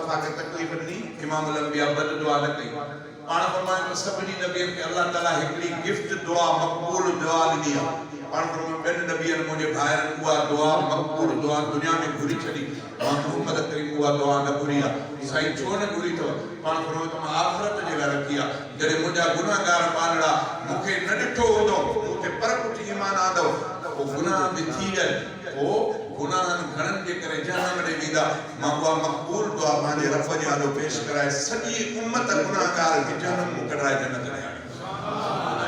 मुस्तफा के तकलीफ दी इमाम अल-अंबिया बद दुआ न कई पाण फरमाए तो सभी नबी के अल्लाह ताला एकड़ी गिफ्ट दुआ मकबूल दुआ दी पाण फरमाए बेन नबी ने मुझे भायर हुआ दुआ मकबूल दुआ दुनिया में घुरी छड़ी मोहम्मद करीम हुआ दुआ न घुरिया साईं छो न घुरी तो पाण फरमाए तो आखिरत जे ला रखिया जरे मुझा गुनाहगार पालड़ा मुखे न डिठो होदो मुखे पर कुछ ईमान आदो वो गुनाह भी थी है वो गुनाहन घणन जे करे जहन्नम में वेंदा मां उहा मकबूल दुआ पंहिंजे रब जे आलो पेश कराए सॼी उम्मत गुनाहगार खे जहन्नम में कढाए जन्नत में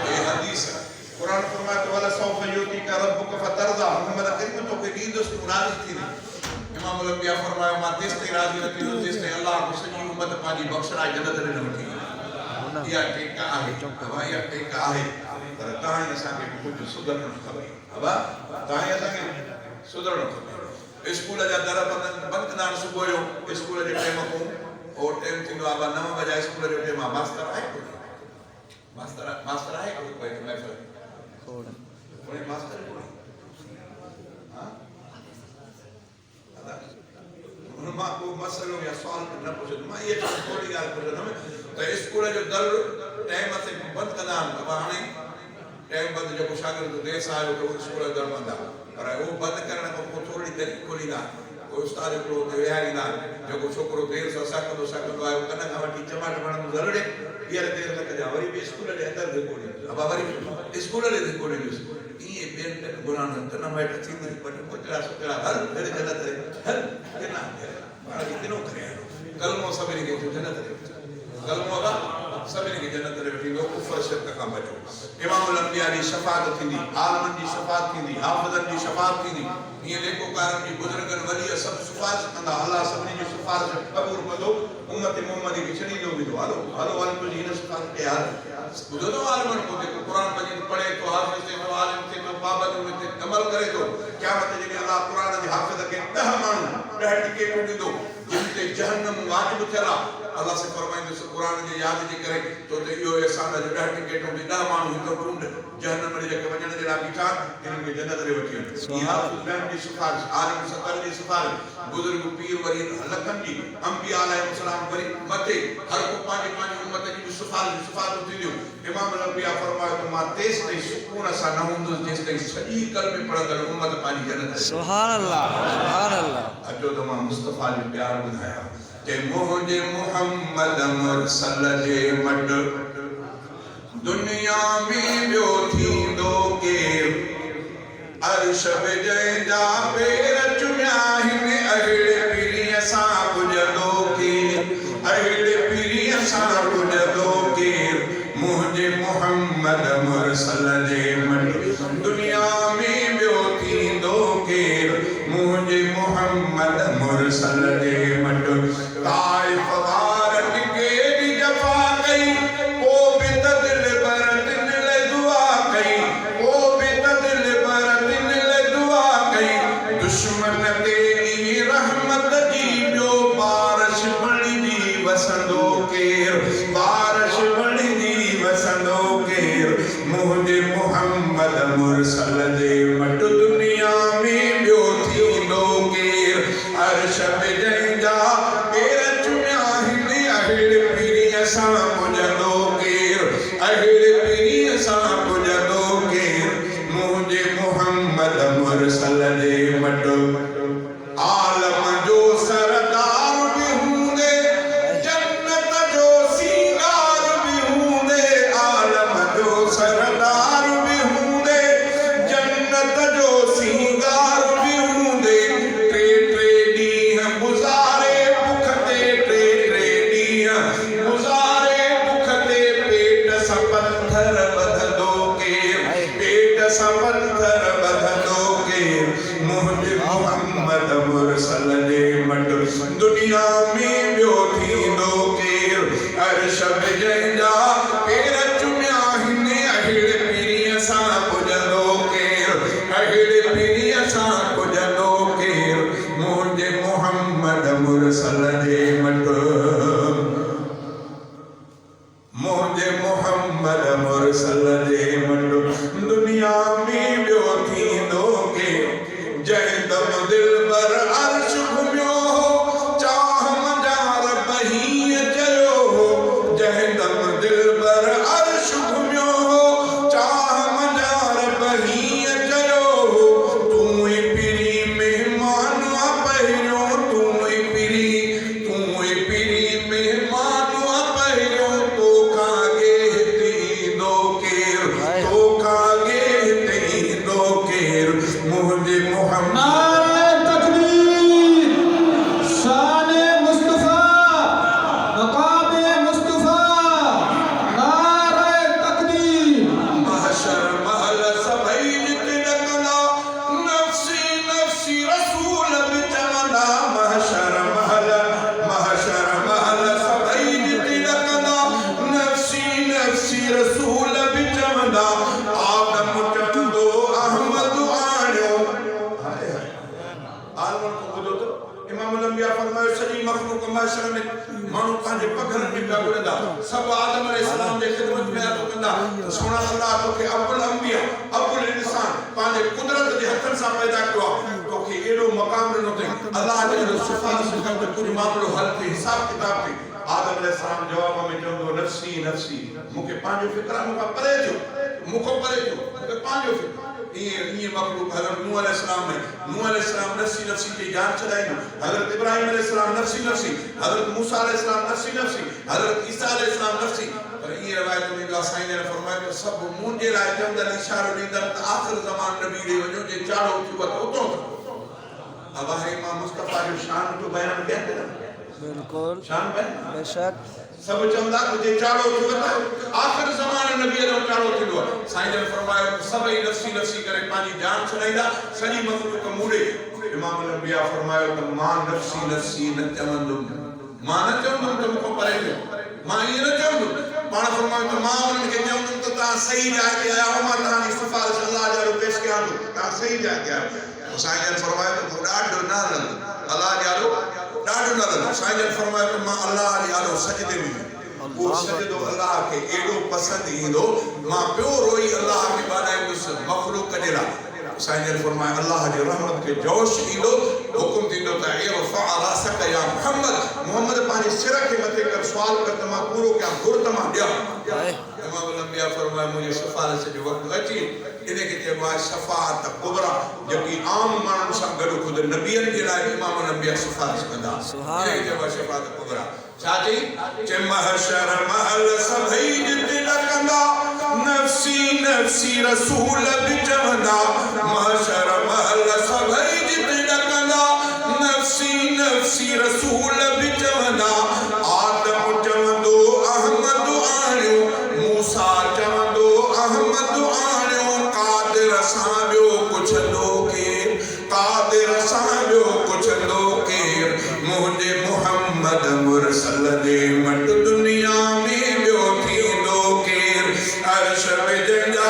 ये हदीस कुरान फरमाए तो वला सौफ युती का रब्बुक फतरदा मोहम्मद करीम तो के दीदस तू राजी थी इमाम अल-अंबिया फरमायो मां तेस्ते राजी न थींदो तेस्ते अल्लाह को सॼी उम्मत पंहिंजी बख़्शराए जन्नत में न वठी या टेका आहे हवा या टेका आहे पर तहां असां के कुछ सुधरण खपे हवा तहां असां के सुधरण खपे स्कूल जा दर बंद कंदा सुबुह जो स्कूल जे टाइम को और टाइम थींदो आहे 9 बजे स्कूल जो टाइम आहे मास्टर आहे मास्टर आहे कोई महफ़िल कोई मास्टर कोई हां अदा मां को मसलो या सवाल न पूछो मां ये थोड़ी ॻाल्हि पूछंदुमि त स्कूल जो दर टाइम से बंद कंदा आहिनि त हाणे टाइम बंद जो शागिर्द देर सां आयो तो स्कूल जो दर बंद आहे पर वो बंद करण को थोड़ी देर खोलींदा वो उस्ताद को विहारींदा जो छोकरो देर सां सकंदो आयो कन खां वठी चमाट वणंदो जलड़े ॿीहर देर न कजा वरी भी स्कूल जे अंदर रिकॉर्डिंग अब वरी स्कूल जे रिकॉर्डिंग ये बेन गुनाह न मैट थींदी पर कोचरा सोचरा हर फिर जन्नत रे हर केना बार किनो करे कलमो सभिनी खे जन्नत रे कलमो का सभिनी खे जन्नत रे वठी लो कुफर शिरक खां बचो इमाम अल-अंबिया जी शफाअत थींदी आलमन जी शफाअत थींदी हाफिज़न जी शफाअत थींदी ये लेखोकारन जी बुजुर्गन वली सब सिफारिश कंदा अल्लाह सभिनी जी सिफारिश कबूल कंदो उम्मत मोहम्मदी खे छड़ी दो विदो हलो हलो वाल तो जी सिफारिश के यार बुझो तो आलमन को देखो कुरान मजीद पढ़े तो हाफिज़ थे तो आलिम थे तो पाबंद में थे अमल करे तो क़यामत जे ॾींहुं अल्लाह कुरान जे हाफिज़ के 10 माण्हू 10 टिकेटूं ॾींदो जिन ते जहन्नम वाजिब थियल आहे अल्लाह से फरमाइंदो सो कुरान जे याद जे करे तो इहो एहसान जो 10 टिकेटूं दी 10 माण्हू हिकु टूंड जहन्नम में जेके वञण जे लाइ बीठा इन्हनि खे जन्नत रे वठी वञे इहा हाफिज़ जी सिफारिश आलिम सतर जी सिफारिश बुजुर्ग पीर वरी लखन जी अंबिया अलैहिस्सलाम वरी मथे हर को पंहिंजी उम्मत जी सिफारिश थींदियूं इमाम अल-अंबिया फरमायो त मां तेस ताईं सुकून सां न हूंदुसि जेसि ताईं सॼी कलमे पढ़ंदड़ उम्मत पंहिंजी जन्नत सुभान अल्लाह अचो त मां मुस्तफा जो प्यार ॿुधायां के मुझे मोहम्मद मुरसल जे मड दुनिया में बियो थींदो के अर्श जंहिंजा पेर चुमिया आहिनि अहिड़े पीरीअ सां पुॼंदो के अहिड़े पीरीअ सां पुॼंदो के मुझे मोहम्मद मुरसल जे मड दुनिया में बियो थींदो के मुझे मोहम्मद मुरसल जे मड ताइफ वारन के भी जफा कई को भी तदिल बर दिन ले दुआ कई को भी तदिल बर दिन ले दुआ कई दुश्मन ते रहमत जी जो बारिश बड़ी जी वसंदो केर बारिश बड़ी जी वसंदो केर मुझे मोहम्मद मुरसल जे मट दुनिया में बियो थींदो केर अर्श जंहिंजा सां पुॼंदो केर अहिड़े पीरीअ सां पुॼंदो केर मुझे मोहम्मद मुरसल जे मट आलम जो सरदार भी हूंदे जन्नत जो सींगार भी हूंदे आलम जो सरदार भी हूंदे जन्नत जो सींगार भी हूंदे टे ॾींहं गुज़ारे भुख ते टे ॾींहं गुज़ारे भुख ते पेट सां पत्थर ॿधंदो केर पेट सां पत्थर ॿधंदो केर मुझे मोहम्मद मुरसल जे मट दुनिया में बियो थींदो केर अर्श जंहिंजा पेर चुमिया आहिनि अहिड़े पीरीअ सां पुॼंदो केर अहिड़े पीरीअ सां पुॼंदो केर मुझे मोहम्मद मुरसल जे मट मुझे मोहम्मद मुरसल जे मट दुनिया में बियो थींदो के जंहिं दम दिल बर अर्श घुमियो चाह मजार महशर में मानू पांजे पगरन में पिया घुरंदा सब आदम अलैहिस्सलाम जे खिदमत में तो कंदा सोना अल्लाह तोखे अब्दुल अंबिया अब्दुल इंसान पांजे कुदरत जे हथन सां पैदा कयो तोखे एडो मकाम ॾिनो अथई अल्लाह जे सिफारिश कर त कुछ मामलो हल थे हिसाब किताब थे आदम अलैहिस्सलाम जवाब में चवंदो नफ्सी नफ्सी मूंखे पंहिंजो फिक्र मूंखां परे थियो मूंखां परे थियो मूंखे पंहिंजो फिक्र ये मखलूक हज़रत नूह अलैहिस्सलाम नफ्सी नफ्सी की जान चलाईंदो हज़रत इब्राहिम अलैहिस्सलाम नफ्सी नफ्सी हज़रत मूसा अलैहिस्सलाम नफ्सी नफ्सी हज़रत ईसा अलैहिस्सलाम नफ्सी पर ये रवायत में साईं ने फरमाया तो सब मुंहिंजे लाइ चवंदा इशारो ॾींदा त आख़िर ज़मान नबी ॾे वञो जे चाड़ो थियो त उतो अब है इमाम मुस्तफा जो शान तो बयान कहते हैं बिल्कुल शान बयान बेशक सब चवंदा तुझे चाड़ो थियो त आखिर ज़माने नबी जो चाड़ो थियो साईं ने फरमायो सभई नफ्सी नफ्सी करे पानी जान छॾाईंदा सॼी मखलूक मूड़े इमाम अलंबिया फरमायो त मां नफ्सी नफ्सी न चवंदुमि मां न चवंदुमि त मूंखां परे थियो मां ईअं न चवंदुमि पाण फरमायो त मां उन्हनि खे चवंदुमि त तव्हां सही जाइ ते आया हो मां तव्हांजी सिफारिश अल्लाह ॾाढो पेश कयां थो तव्हां सही जाइ ते आया साईं ने फरमायो त ॾाढो न हलंदो अल्लाह ॾाढो ॾाढो न हलंदो साईं ने फरमायो त मां अल्लाह ॾाढो सजदे में वो सजदो अल्लाह के एडो पसंद ईंदो मां पियो रोई अल्लाह के बादाईंदुसि मखलूक जे लाइ साईं ने फरमाया अल्लाह जी रहमत के जोश ईंदो हुकुम थींदो त इरफा रासक या मोहम्मद पंहिंजे सिर खे मथे कर सुवाल कर त मां पूरो कयां घुर त मां ॾियां इमाम अलंबिया फरमाया मुंहिंजी सिफारिश जो वक़्तु अची इने के चइबो आहे शफाअत कुबरा जेकी आम माण्हुनि सां गॾु ख़ुदि नबियनि जे लाइ इमाम अलंबिया सिफारिश कंदा इने के चइबो आहे शफाअत कुबरा छा चई चे महशर महल सभई जिते ॾकंदा नफ्सी नफ्सी रसूल बि चवंदा महशर महल सभई जिते ॾकंदा नफ्सी नफ्सी रसूल बि चवंदा आदम चवंदो अहमद आणियो मूसा चवंदो अहमद आणियो कादिर सां ॿियो पुछंदो केर कादिर सां ॿियो पुछंदो केर मुंहिंजे मुहम्मद मुरसल जे मट दुनिया में ॿियो थींदो केर अर्श विझंदा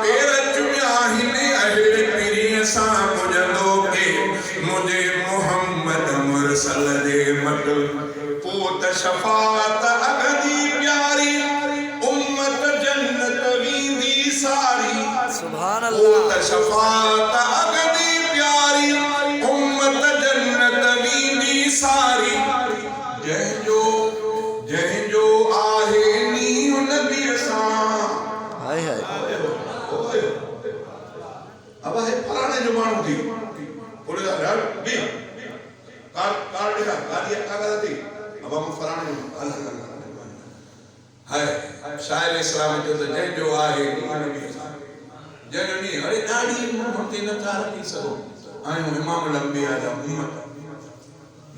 पेर चुमिया हिन अहिड़े पीरीअ सां पुॼंदो केर मुंहिंजे मुहम्मद मुरसल जे मट पोइ त शफाअत अगदी प्यारी उम्मत जन्नत वेंदी सारी सुभान पोइ अल्लाह त शफाअत अगदी प्यारी उम्मत जन्नत वेंदी सारी जंहिंजो आहे नीव नबी सां हाय हाय अब है फलाने जो माण्हू थी बोले यार बी कार देखा गाड़ी कागज थी अब हम फलाने जो हाय शायर इस्लाम जो तो जंहिंजो आहे नीव नबी सां जंहिंजो नी अरे ॾाढी हम ते न था रखी सघो आहियूं इमाम अलंबिया जा उम्मत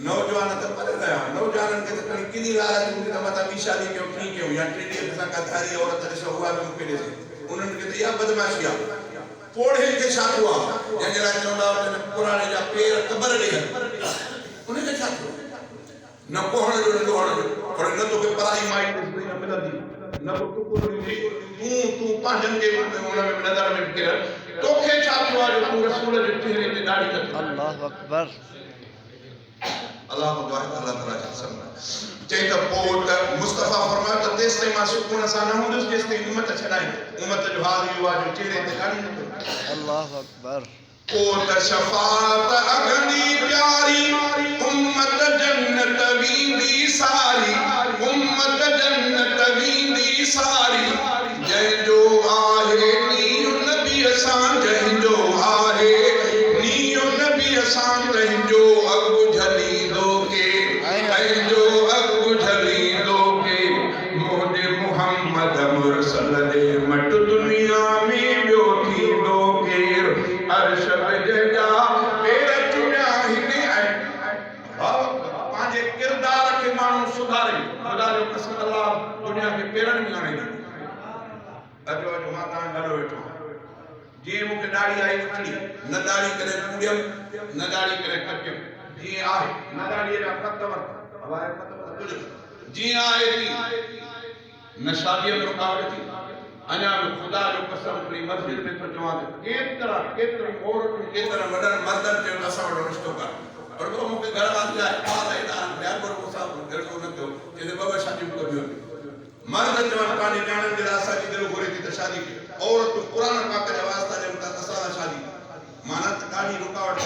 नौजवान त परे रहिया नौजवाननि खे त कणी किनी लालच हूंदी त मथां ॿी शादी कयूं टी कयूं या टे ॾींहं असां का धारी औरत ॾिसो उहा बि मूंखे ॾिसे उन्हनि खे त इहा बदमाशी आहे पोड़े खे छा थियो आहे जंहिंजे लाइ चवंदा हुआ पुराणे जा पेर क़बर ॾे उनखे छा थियो न पोहण जो न ॾोहण जो पर न तोखे पराई माई ॾिसणी न मिलंदी न को टुकुर ॾींदी तूं पंहिंजनि खे हुन में नज़र में किरल तोखे छा थियो आहे जो तूं रसूल जे चेहरे ते दाढ़ी त अल्लाह अकबर अल्लाह दुआ अल्लाह ताला जा सब चई त पोइ त मुस्तफा फरमायो त तेस ताईं मां सुकून सां न हूंदुसि जेसि ताईं उम्मत छॾाई उम्मत जो हाल इहो आहे जो चेहरे ते दाढ़ी न अल्लाह अकबर पोइ त शफाअत अगनी प्यारी उम्मत जन्नत वेंदी सारी उम्मत जन्नत वेंदी सारी जंहिंजो आहे नीव नबी सां जंहिंजो आहे नीव नबी सां तंहिंजो अॻु झलींदो के तंहिंजो अॻु झलींदो के मुंहिंजे मुहम्मद मुरसल जे मट दुनिया में ॿियो थींदो केर अर्श विझंदा पेर चुमिया हिन पंहिंजे किरदार खे माण्हू सुधारे ख़ुदा जो कसम अल्लाह दुनिया खे पेरनि में आणे ॾींदो अचो अचो मां तव्हां ॾाढो वेठो जीअं मूंखे दाढ़ी आई उथड़ी न दाढ़ी करे पूॼियमि न दाढ़ी करे कटियमि जीअं आहे न दाढ़ीअ जा खत जीअं आहे न शादीअ में रुकावट थी अञा बि ख़ुदा जो कसम हिकिड़ी मस्जिद में थो चवां त केतिरियूं औरतूं केतिरनि वॾनि मर्दनि चयो असां वटि रिश्तो कर पर वो मुके घर आ जाए बात है ना यार पर वो सब घर को न दो जे बाबा शादी को कभी मर्द जवान पानी जाने जे रासा जी दिल घोरे की शादी की औरत कुरान पाक के वास्ता जे उनका तसा शादी माना दाढ़ी रुकावट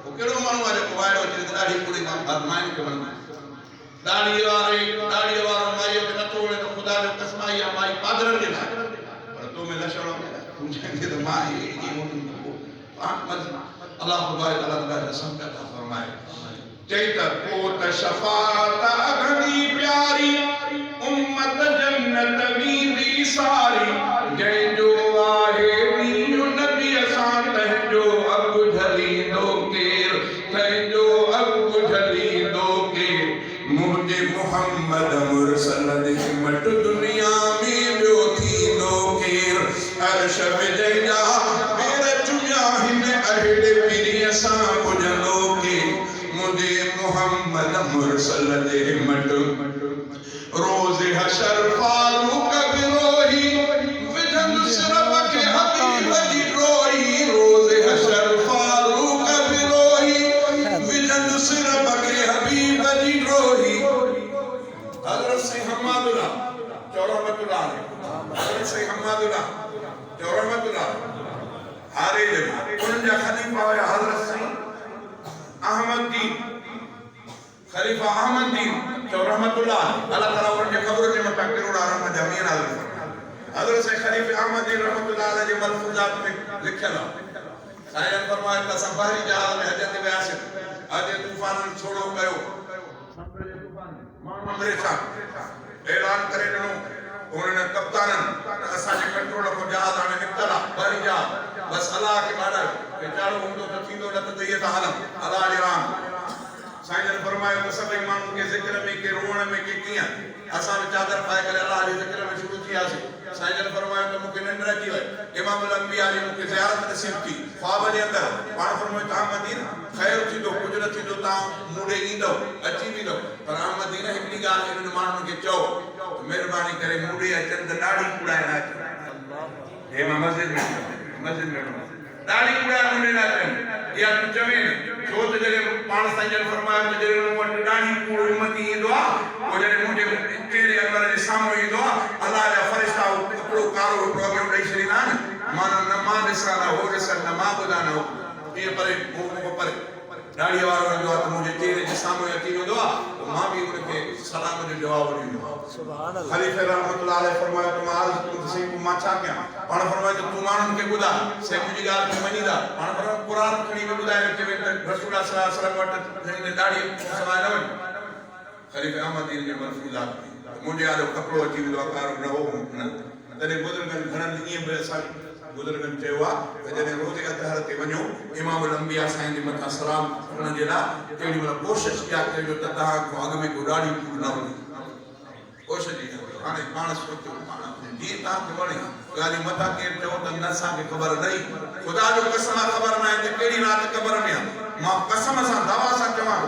वो केड़ो मानो आज को वायरो जे दाढ़ी पूरी काम फरमाइन के बन दाढ़ी वारो माई के न तोड़े तो खुदा जो कसमाई या माई पादरन जे पर तो में लशणो पूछेंगे तो माई जी वो पाक मत अल्लाह खुदा ताला संकट फरमाए चैता कोत शफात घनी प्यारी उम्मत जन्नत मीदी सारी जय जो आहे नीयो नबी असां तह जो अब ढली दो केर तह जो अब ढली दो केर मुझे मोहम्मद मुरसल दे मट दुनिया में जो थी दो केर अर्श विजय जा मेरे चुनिया हिन अहले पीरी असां बुझलो के मुझे मोहम्मद मुरसल दे मट रोज हशर फारूक बिरोही विधन सिरब के हबीब जी रोही रोज हशर फारूक बिरोही विधन सिरब के हबीब जी रोही हजरत से हम्मादुल्लाह चौरहमतुल्लाह हजरत से हम्मादुल्लाह चौरहमतुल्लाह हारे जब उनजा खलीफा हुआ हजरत से अहमद दी खलीफा अहमद दी रहमतुल्लाह अल्लाह ताला उनके खबर के मत करोड़ रहमत जमीन हजरत से खलीफा अहमद दी रहमतुल्लाह अलैहि के मलफूजात में लिखल है साईं फरमाया त सबहरी जहाज में हजरत व्यास अजे तूफान छोड़ो कयो समुद्र जे तूफान मानो परेशान ऐलान करे ॾिनो उन्होंने कप्तानन असा जे कंट्रोल को जहाज आने निकला बहरी जहाज बस अल्लाह के बाडा बेचारो हुंदो त थींदो न त ये त हालत अल्लाह जे राम साईं ने फरमाया तो सभी मानू के जिक्र में के रोण में के किया असा में चादर पाए करे अल्लाह के जिक्र में शुरू किया से साईं ने फरमाया तो मुके निंद्रा की है इमाम अल अंबिया ने मुके ज़ियारत नसीब की ख्वाब जे अंदर पाण फरमाया ता मदीना खैर थी दो कुछ न थी दो ता मूडे ईंदो अची भी दो पर आ मदीना हिकड़ी गाल इन मानू के चो मेहरबानी करे मूडे अचन त दाढ़ी कुड़ाए ना अचन हे मस्जिद में दाढ़ी कुड़ाए मूडे ना अचन या तू चवे जो तो जरे पाण साईं फरमाया तो जरे वट दाढ़ी पूरो उम्मती इंदो आ वो जरे मुझे तेरे अंदर जे सामो इंदो आ अल्लाह जा फरिश्ता कपड़ो कारो प्रोग्राम दई छरीना मानो नमा दिसना हो दिसन नमा बुदाना हो ये परे वो परे दाढ़ी वारो इंदो आ तो मुझे तेरे जे सामो यती इंदो आ तो मां भी उनके सलाम जो जवाब ॾींदो सुभान अल्लाह खलीफा रहमतुल्लाह अलैहि फरमाया तो माल तुझे को माचा क्या पाण फरमाया तो तू मानन के बुदा से मुझी गाल के मनीदा पाण फरमाया कुरान खणी में बुदाए के रसूल सल्लल्लाहु अलैहि वसल्लम वट ने दाढ़ी समाय न खलीफा अहमद ने मरफूजात मुझे आलो कपड़ो अची विदो कारो न हो तने बुजुर्गन घणन ईए बे असा बुजुर्गन चेवा जने रोजे अतहर ते वणो इमाम अल अंबिया साईं जे मथा सलाम करण जे ला केडी मतलब कोशिश किया के जो तता को अग में को दाढ़ी पूरी न हुई कोशिश जी हाने पाण सोचो पाण जी ता के वणे गाली मथा के चो त नसा के खबर नहीं खुदा जो कसम खबर ना है केडी रात कबर में मां कसम सा दवा सा चवा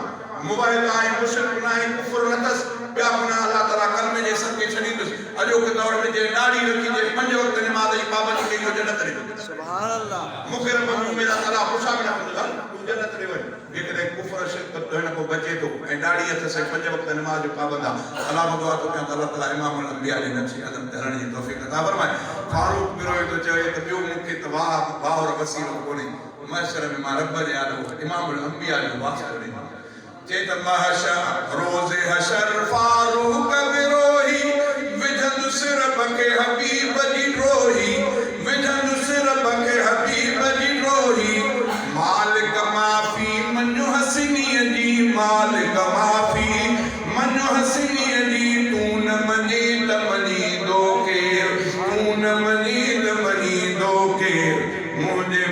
मोबाइल आए मुशरिक ना है कुफर नतस क्या गुनाह अल्लाह ताला कलमे जे सबके छडींदुस अजो के दौर में जे दाढ़ी रखी जे 5 वक्त नमाज जी पाबंदी कई हो जन्नत रे सुभान अल्लाह मुखर बनु मेरा ताला खुशा बना तू जन्नत रे वे एकरे कुफर शिरक तो न को बचे तो ए दाढ़ी हथ से 5 वक्त नमाज जो पाबंदा अल्लाह दुआ तो क्या अल्लाह ताला इमाम अल अंबिया ने नक्शे कदम धरण जी तौफीक अता फरमाए फारूक बिरोए तो चए तो बियो मुके तवाह बाहर वसीलो कोनी मशर में मा रब ने आलो इमाम अल अंबिया ने वास्ते ने चेत महशा रोज़े हशर फारूक बिरोही विधन सिरब के हबीब जी रोही विधन सिरब के हबीब जी रोही मालिक माफी मनु हसनी जी मालिक माफी मनु हसनी जी तू न मनी तमनी दो के तू न मनी तमनी दो के मुझे